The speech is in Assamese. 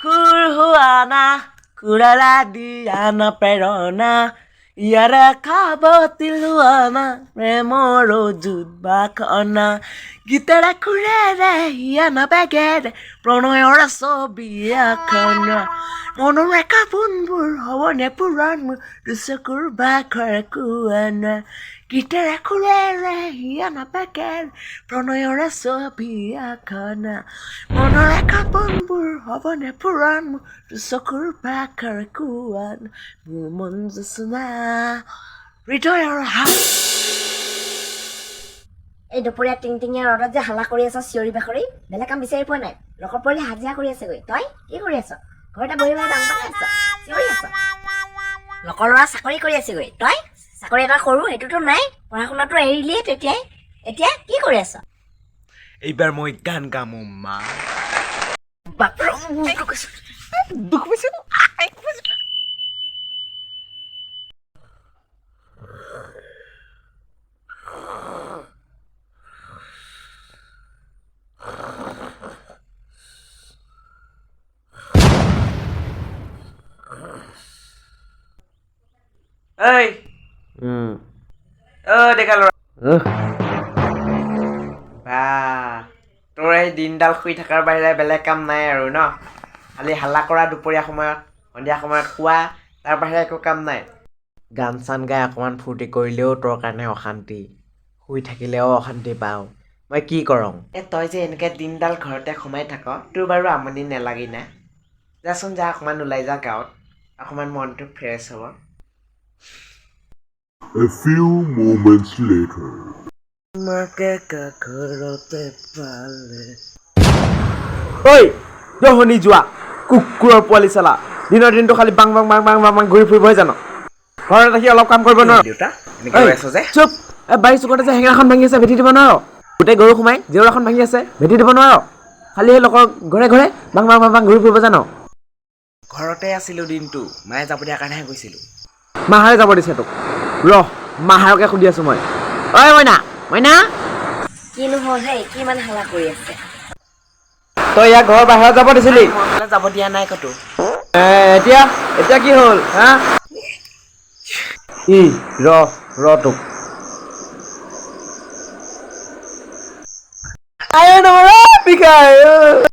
Kurhuana, kurala diana perona, yara kabo tiluana, remoro judbakona, gitara kurere, yana bagere, pronoyora sobia kona, monoreka bunbur, hone puranmu, dusakur bakara kuana, gitara kurere, yana bagere, pronoyora sobia kona, monoreka bunbur, hone puranmu, dusakur bakara kuana, Munzasuna, retire house. এই দুপৰীয়া টিংটিঙীয়া ৰ'দত যে হাল্লা কৰি আছ চিঞৰি বাখৰি বেলেগ কাম বিচাৰি পোৱা নাই লগৰ পৰিলে হাজিৰা কৰি আছে গৈ তই কি কৰি আছ ঘৰতে বহি বহি দাম পাই আছ চিঞৰি আছ লগৰ ল'ৰা চাকৰি কৰি আছে গৈ তই চাকৰি এটা কৰো সেইটোতো নাই পঢ়া শুনাটো এৰিলিয়ে তেতিয়াই এতিয়া কি কৰি আছ এইবাৰ মই গান গাম মা বাপৰে দুখ পাইছো Ơi ডেকা ল'ৰা তোৰ এই দিনডাল শুই থকাৰ বাহিৰে বেলেগ কাম নাই আৰু ন খালি হাল্লা কৰা দুপৰীয়া সময়ত সন্ধিয়া সময়ত খোৱা তাৰ বাহিৰে একো কাম নাই গান চান গাই অকণমান ফূৰ্তি কৰিলেও তোৰ কাৰণে অশান্তি শুই থাকিলেও অশান্তি পাওঁ মই কি কৰোঁ তই যে এনেকৈ দিনডাল ঘৰতে সোমাই থাক তোৰ বাৰু আমনি নালাগি না যাচোন যা অকণমান ওলাই যা গাঁৱত অকণমান মনটো ফ্ৰেছ হ'ব A few moments later. ঐ শুনি যোৱা কুকুৰৰ পোৱালি চালা দিনৰ দিনটো খালি বাং বাং বাং বাং বাং বাং ঘূৰি ফুৰিবহে জানো ঘৰত ৰাখি অলপ কাম কৰিব নোৱাৰো চুপ বাৰী চুকতে যে হেঙেৰাখন ভাঙি আছে ভেটি দিব নোৱাৰ গোটেই গৰু সোমাই জেওৰাখন ভাঙি আছে ভেটি দিব নোৱাৰ খালি সেই লগৰ ঘৰে ঘৰে বাং বাং বাং বাং ঘূৰি ফুৰিব জানো ঘৰতে আছিলো দিনটো মায়ে যাব দিয়াৰ কাৰণেহে গৈছিলো মাহাৰে যাব দিছে তোক ৰহ মাহাৰকে সুধি আছো মই ঐ মইনা মইনা কিনো হ'ল হে কিমান হাল্লা কৰি আছে তই ইয়াক ঘৰৰ বাহিৰত যাব দিছিলি যাব দিয়া নাই কতো এতিয়া এতিয়া কি হ'ল হা ই ৰ তোক আয় নমৰা পিকাই